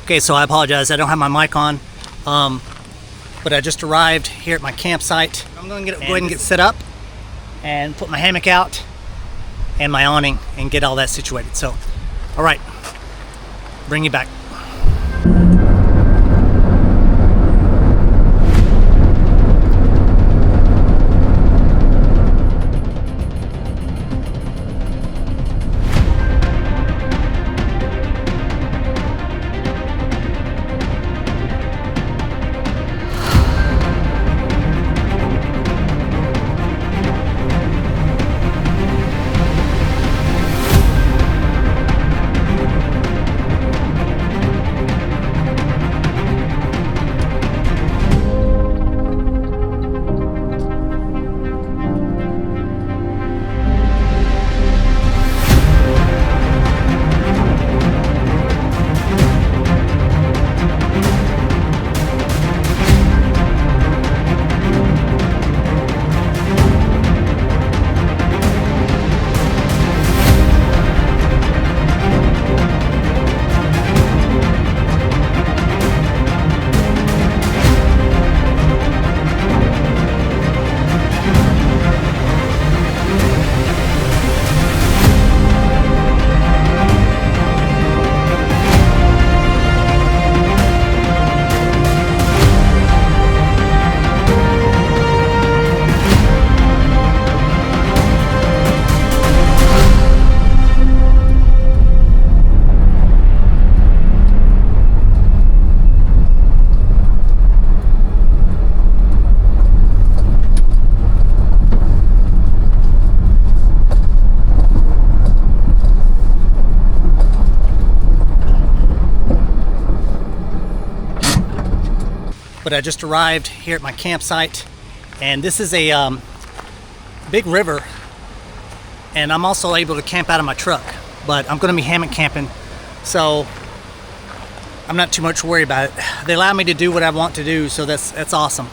Okay, so I apologize. I don't have my mic on, but I just arrived here at my campsite. I'm going to go ahead and get set up and put my hammock out and my awning and get all that situated. So, all right, bring you back. But I just arrived here at my campsite, and this is a big river, and I'm also able to camp out of my truck, but I'm going to be hammock camping, so I'm not too much worried about it. They allow me to do what I want to do, so that's awesome.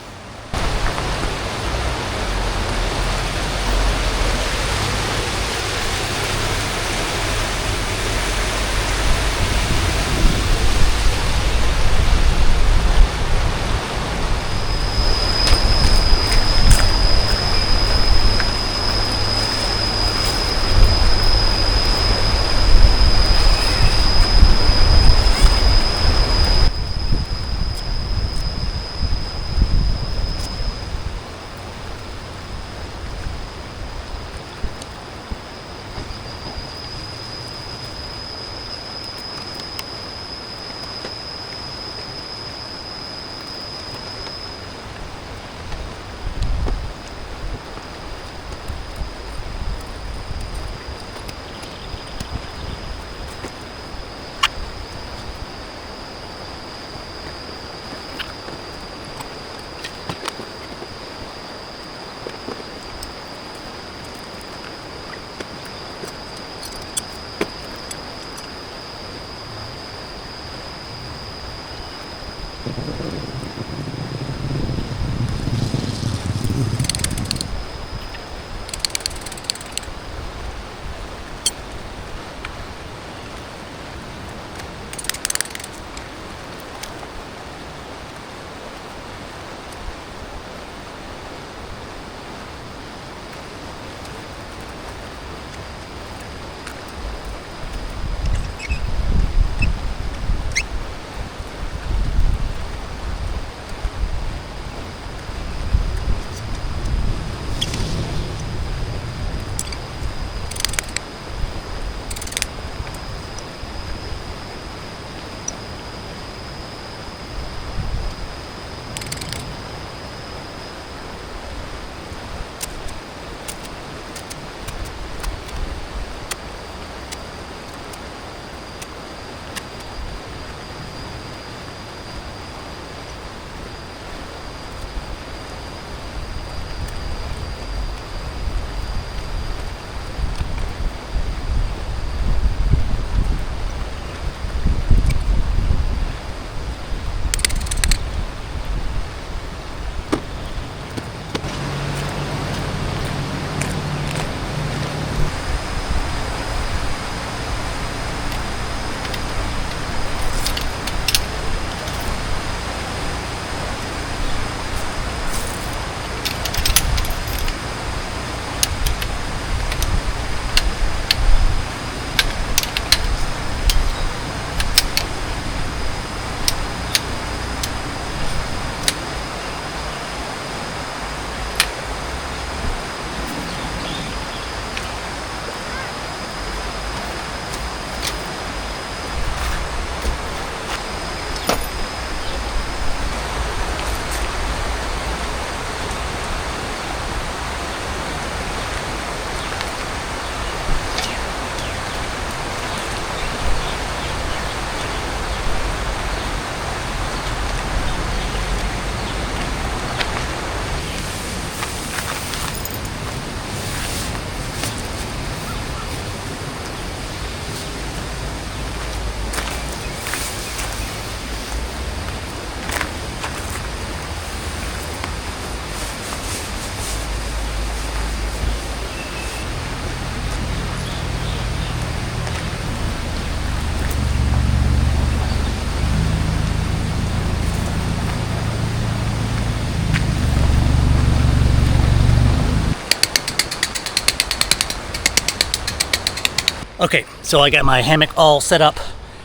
Okay, so I got my hammock all set up.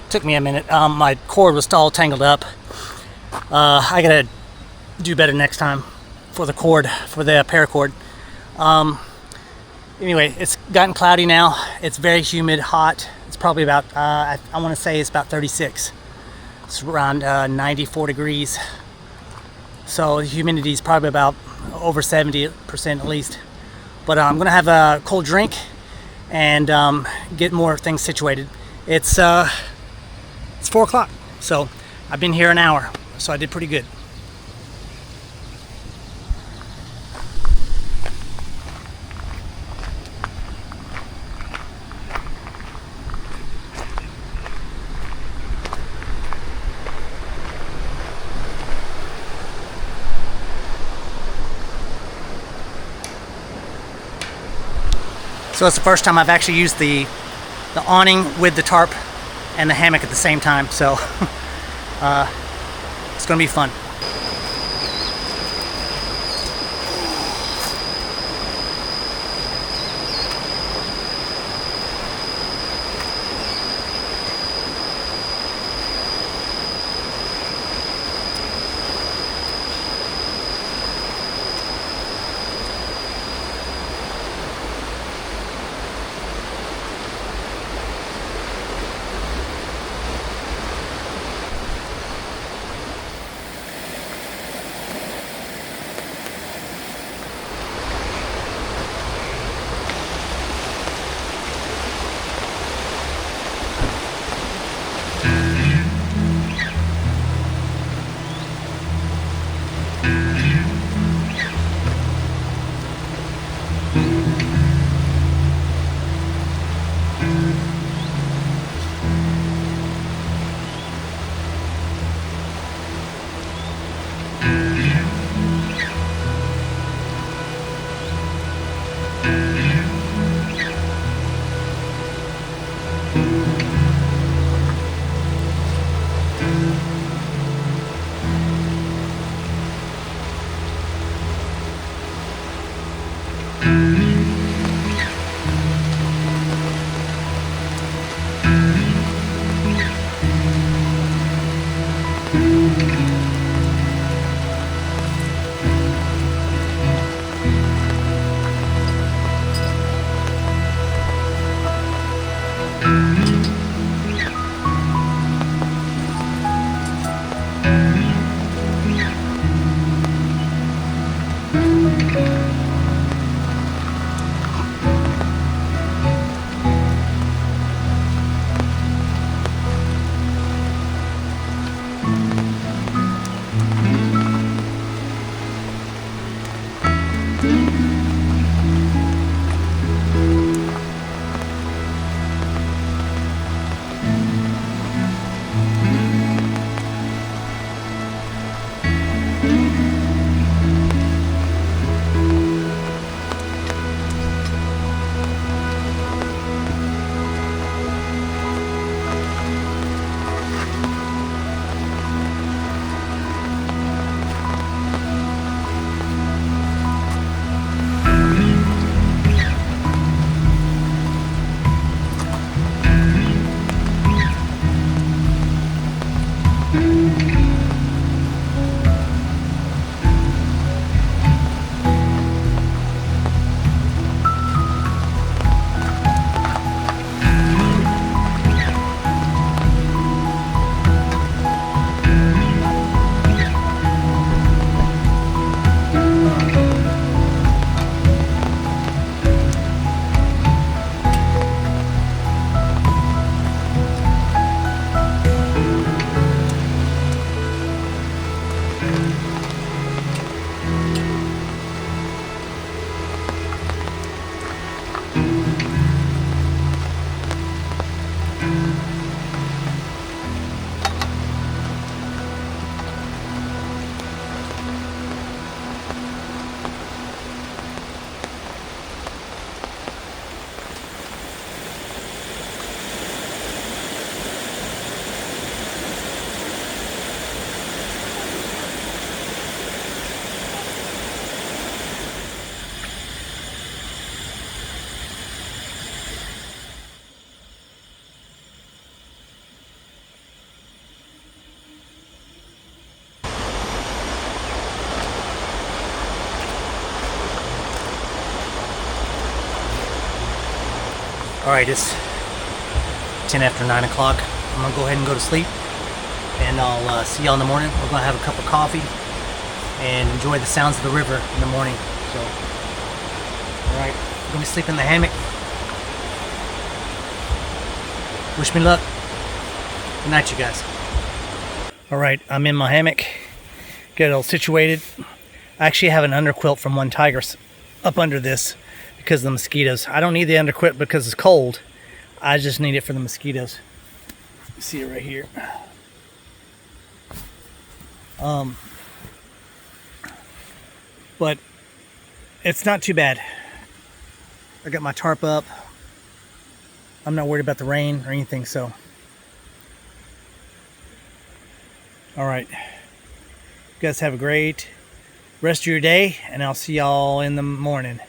Took me a minute. My cord was all tangled up. I gotta do better next time for the cord, for the paracord. Anyway, it's gotten cloudy now. It's very humid, hot. It's probably about, I want to say it's about 36. It's around 94 degrees. So the humidity is probably about over 70% at least. But I'm gonna have a cold drink and get more things situated. It's 4 o'clock, so I've been here an hour, so I did pretty good. So it's the first time I've actually used the awning with the tarp and the hammock at the same time, so it's gonna be fun. Alright, it's 10 after 9 o'clock. I'm gonna go ahead and go to sleep, and I'll see y'all in the morning. We're gonna have a cup of coffee and enjoy the sounds of the river in the morning. So, alright, I'm gonna sleep in the hammock. Wish me luck. Good night, you guys. Alright, I'm in my hammock. Get it all situated. I actually have an underquilt from one tiger up under this because of the mosquitoes. I don't need the underquilt because it's cold. I just need it for the mosquitoes. You see it right here. But it's not too bad. I got my tarp up. I'm not worried about the rain or anything, so. Alright. You guys have a great rest of your day, and I'll see y'all in the morning.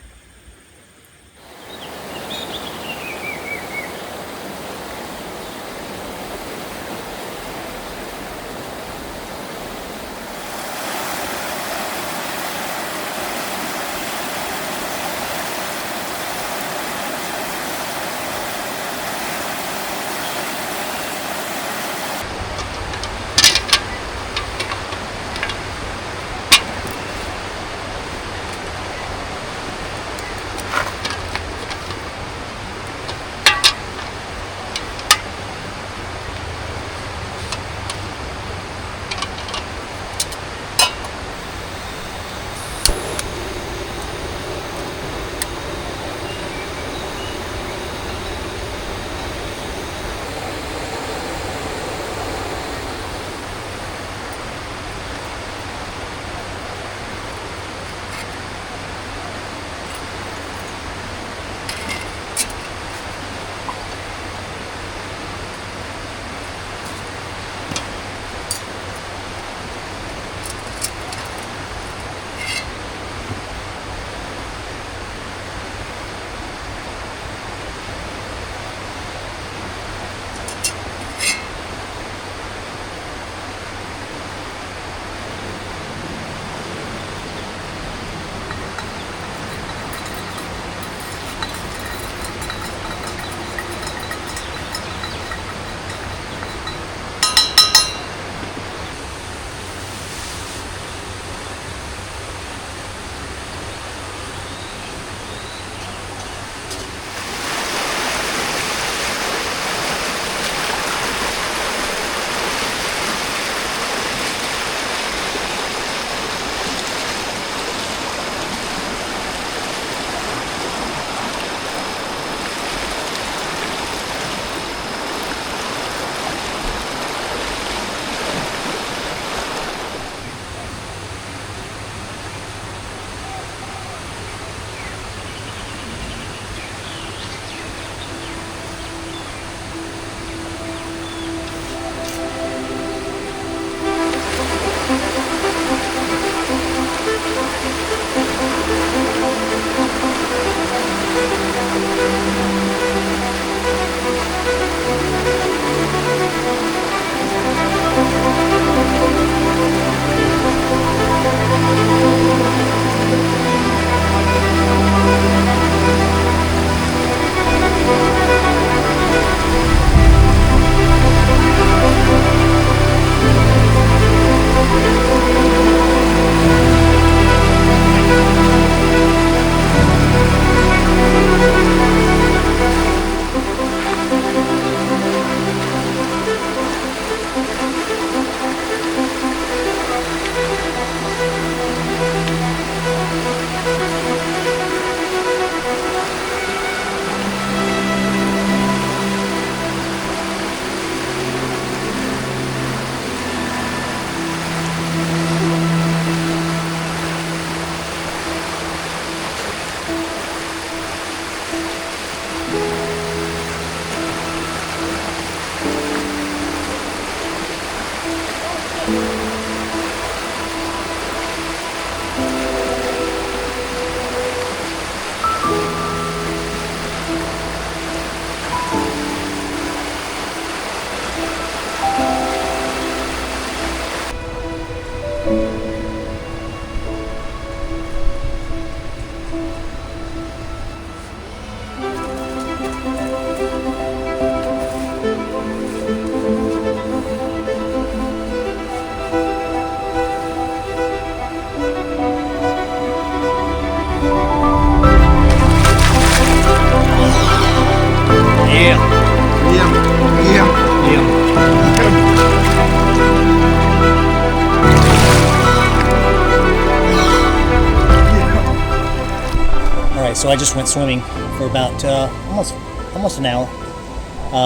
So I just went swimming for about almost an hour.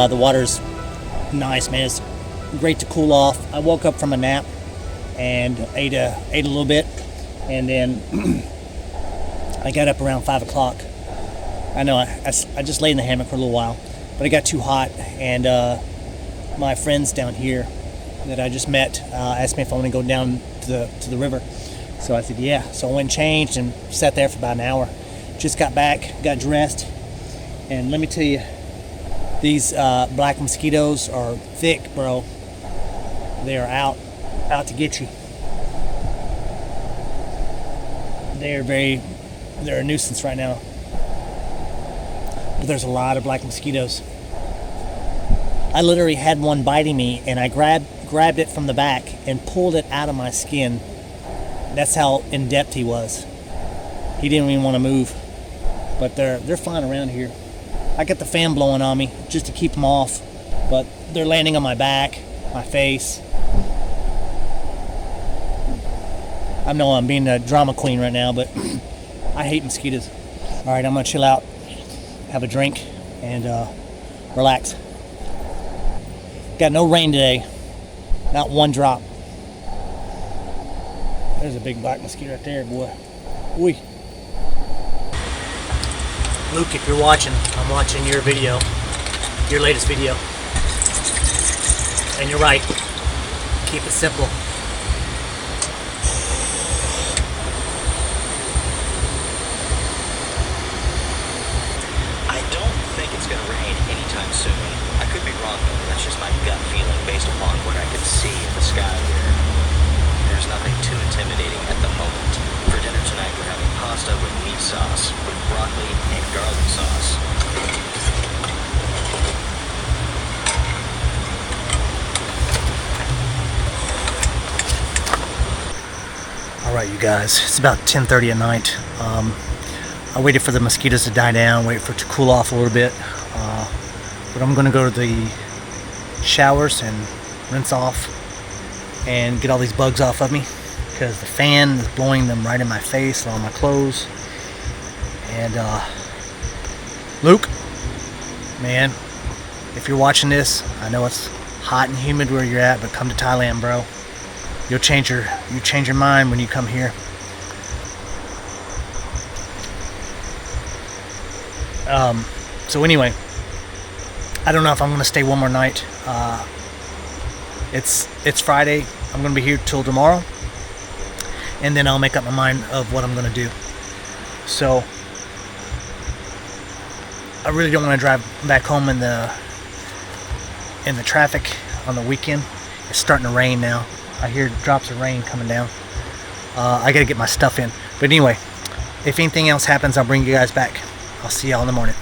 The water's nice, man. It's great to cool off. I woke up from a nap and ate a little bit, and then I got up around 5 o'clock. I know I just laid in the hammock for a little while, but it got too hot, and my friends down here that I just met asked me if I want to go down to the river. So I said yeah. So I went and changed and sat there for about an hour. Just got back, got dressed, and let me tell you, these black mosquitoes are thick, bro. They are out to get you. They're a nuisance right now. But there's a lot of black mosquitoes. I literally had one biting me, and I grabbed it from the back and pulled it out of my skin. That's how in depth he was. He didn't even want to move. But they're flying around here. I got the fan blowing on me just to keep them off, but they're landing on my back, my face. I know I'm being a drama queen right now, but I hate mosquitoes. All right, I'm gonna chill out, have a drink, and relax. Got no rain today, not one drop. There's a big black mosquito right there, boy. Wee. Luke, if you're watching, I'm watching your video, your latest video. And you're right, keep it simple. I don't think it's going to rain anytime soon. I could be wrong though, that's just my gut feeling based upon what I can see in the sky here. There's nothing too intimidating at the moment. For dinner tonight we're having pasta with meat sauce, with broccoli and garlic sauce. Alright you guys, it's about 10:30 at night. I waited for the mosquitoes to die down, wait for it to cool off a little bit. But I'm going to go to the showers and rinse off and get all these bugs off of me, because the fan is blowing them right in my face and on my clothes. And Luke, man, if you're watching this, I know it's hot and humid where you're at, but come to Thailand, bro. You change your mind when you come here. So anyway, I don't know if I'm gonna stay one more night. It's Friday. I'm gonna be here till tomorrow, and then I'll make up my mind of what I'm gonna do. So I really don't want to drive back home in the traffic on the weekend. It's starting to rain now. I hear drops of rain coming down. I gotta get my stuff in. But anyway, if anything else happens, I'll bring you guys back. I'll see y'all in the morning.